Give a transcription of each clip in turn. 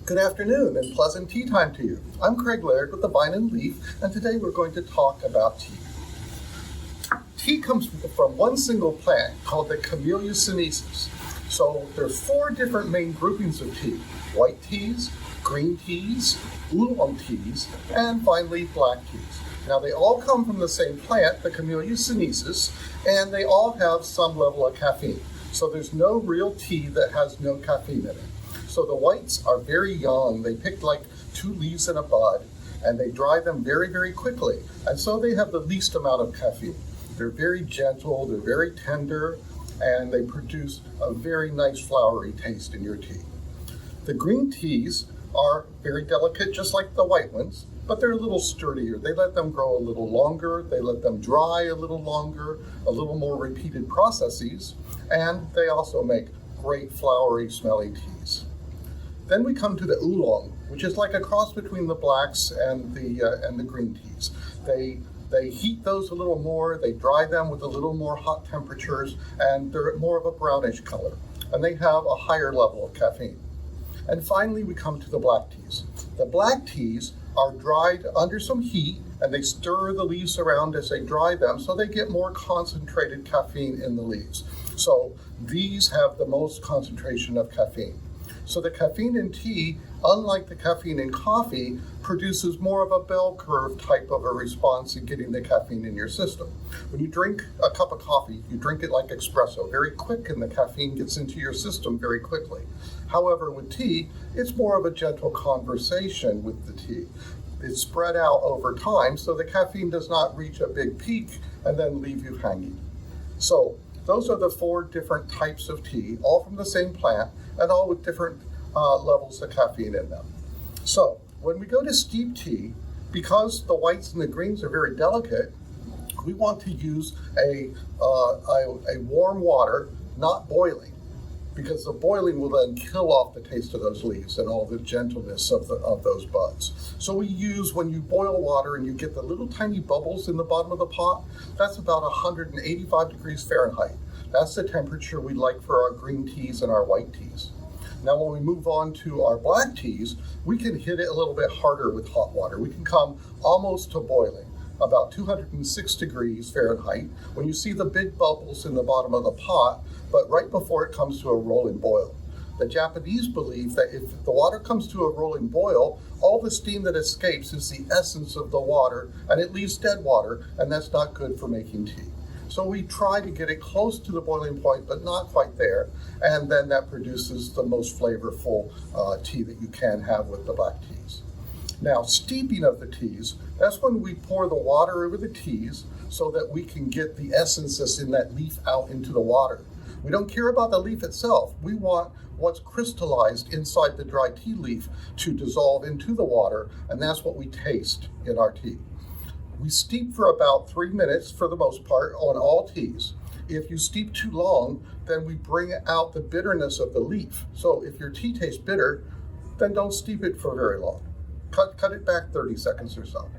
Good afternoon and pleasant tea time to you. I'm Craig Laird with the Vine and Leaf, and today we're going to talk about tea. Tea comes from one single plant called the Camellia sinensis. So there's 4 different main groupings of tea: white teas, green teas, oolong teas, and finally black teas. Now they all come from the same plant, the Camellia sinensis, and they all have some level of caffeine. So there's no real tea that has no caffeine in it. So the whites are very young. They pick like 2 leaves in a bud, and they dry them very, very quickly. And so they have the least amount of caffeine. They're very gentle, they're very tender, and they produce a very nice flowery taste in your tea. The green teas are very delicate, just like the white ones, but they're a little sturdier. They let them grow a little longer, they let them dry a little longer, a little more repeated processes, and they also make great flowery smelling teas. Then we come to the oolong, which is like a cross between the blacks and the green teas. They heat those a little more, they dry them with a little more hot temperatures, and they're more of a brownish color, and they have a higher level of caffeine. And finally, we come to the black teas. The black teas are dried under some heat, and they stir the leaves around as they dry them, so they get more concentrated caffeine in the leaves. So these have the most concentration of caffeine. So the caffeine in tea, unlike the caffeine in coffee, produces more of a bell curve type of a response in getting the caffeine in your system. When you drink a cup of coffee, you drink it like espresso, very quick, and the caffeine gets into your system very quickly. However, with tea, it's more of a gentle conversation with the tea. It's spread out over time, so the caffeine does not reach a big peak and then leave you hanging. So those are the 4 different types of tea, all from the same plant, and all with different levels of caffeine in them. So when we go to steep tea, because the whites and the greens are very delicate, we want to use a warm water, not boiling, because the boiling will then kill off the taste of those leaves and all the gentleness of those buds. So we use, when you boil water and you get the little tiny bubbles in the bottom of the pot, that's about 185 degrees Fahrenheit. That's the temperature we like for our green teas and our white teas. Now when we move on to our black teas, we can hit it a little bit harder with hot water. We can come almost to boiling, about 206 degrees Fahrenheit, when you see the big bubbles in the bottom of the pot, but right before it comes to a rolling boil. The Japanese believe that if the water comes to a rolling boil, all the steam that escapes is the essence of the water, and it leaves dead water, and that's not good for making tea. So we try to get it close to the boiling point, but not quite there, and then that produces the most flavorful tea that you can have with the black teas. Now, steeping of the teas, that's when we pour the water over the teas so that we can get the essence that's in that leaf out into the water. We don't care about the leaf itself. We want what's crystallized inside the dry tea leaf to dissolve into the water, and that's what we taste in our tea. We steep for about 3 minutes for the most part on all teas. If you steep too long, then we bring out the bitterness of the leaf. So if your tea tastes bitter, then don't steep it for very long. Cut it back 30 seconds or so.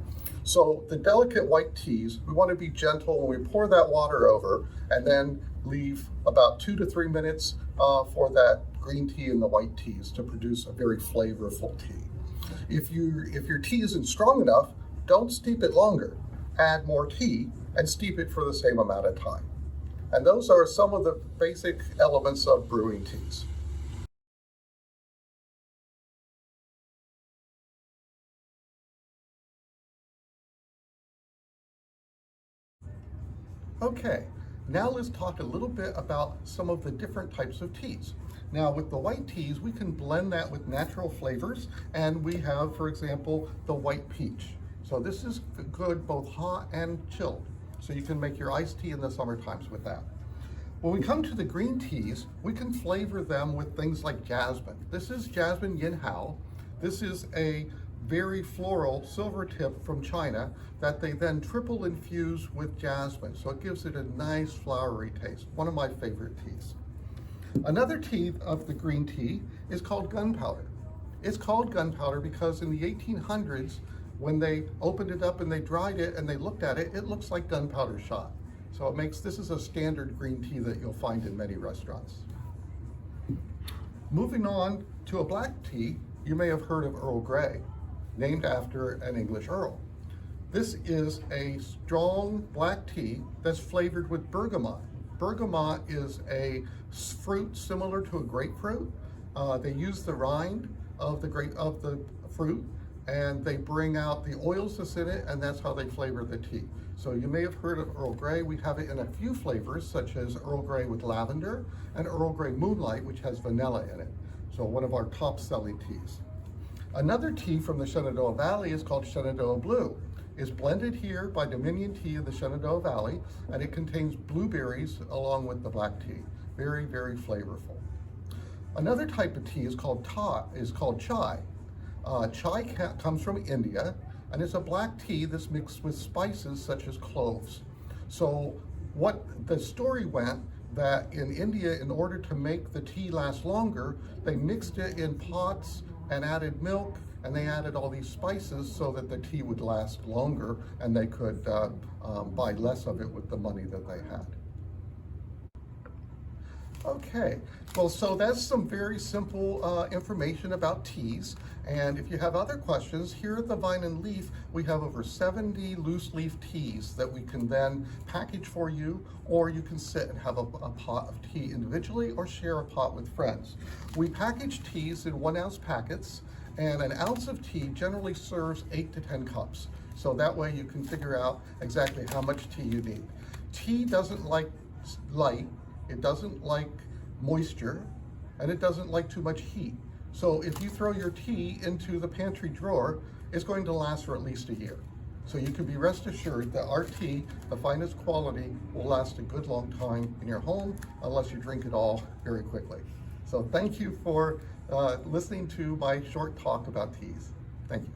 So the delicate white teas, we want to be gentle when we pour that water over, and then leave about 2 to 3 minutes for that green tea and the white teas to produce a very flavorful tea. If your tea isn't strong enough, don't steep it longer. Add more tea and steep it for the same amount of time. And those are some of the basic elements of brewing teas. Okay, now let's talk a little bit about some of the different types of teas. Now with the white teas, we can blend that with natural flavors, and we have, for example, the white peach. So this is good both hot and chilled. So you can make your iced tea in the summer times with that. When we come to the green teas, we can flavor them with things like jasmine. This is jasmine yin hao. This is a very floral silver tip from China that they then triple infuse with jasmine. So it gives it a nice flowery taste. One of my favorite teas. Another tea of the green tea is called gunpowder. It's called gunpowder because in the 1800s, when they opened it up and they dried it and they looked at it, it looks like gunpowder shot. So this is a standard green tea that you'll find in many restaurants. Moving on to a black tea, you may have heard of Earl Grey, named after an English earl. This is a strong black tea that's flavored with bergamot. Bergamot is a fruit similar to a grapefruit. They use the rind of the fruit, and they bring out the oils that's in it, and that's how they flavor the tea. So you may have heard of Earl Grey. We have it in a few flavors, such as Earl Grey with lavender and Earl Grey Moonlight, which has vanilla in it. So one of our top selling teas. Another tea from the Shenandoah Valley is called Shenandoah Blue. It's blended here by Dominion Tea in the Shenandoah Valley, and it contains blueberries along with the black tea. Very, very flavorful. Another type of tea is called chai. Chai comes from India, and it's a black tea that's mixed with spices such as cloves. So what the story went that in India, in order to make the tea last longer, they mixed it in pots and added milk, and they added all these spices so that the tea would last longer, and they could buy less of it with the money that they had. Okay, well, so that's some very simple information about teas. And if you have other questions, here at the Vine and Leaf, we have over 70 loose leaf teas that we can then package for you, or you can sit and have a pot of tea individually or share a pot with friends. We package teas in 1 ounce packets, and an ounce of tea generally serves 8 to 10 cups. So that way you can figure out exactly how much tea you need. Tea doesn't like light. It doesn't like moisture, and it doesn't like too much heat. So if you throw your tea into the pantry drawer, it's going to last for at least a year. So you can be rest assured that our tea, the finest quality, will last a good long time in your home, unless you drink it all very quickly. So thank you for listening to my short talk about teas. Thank you.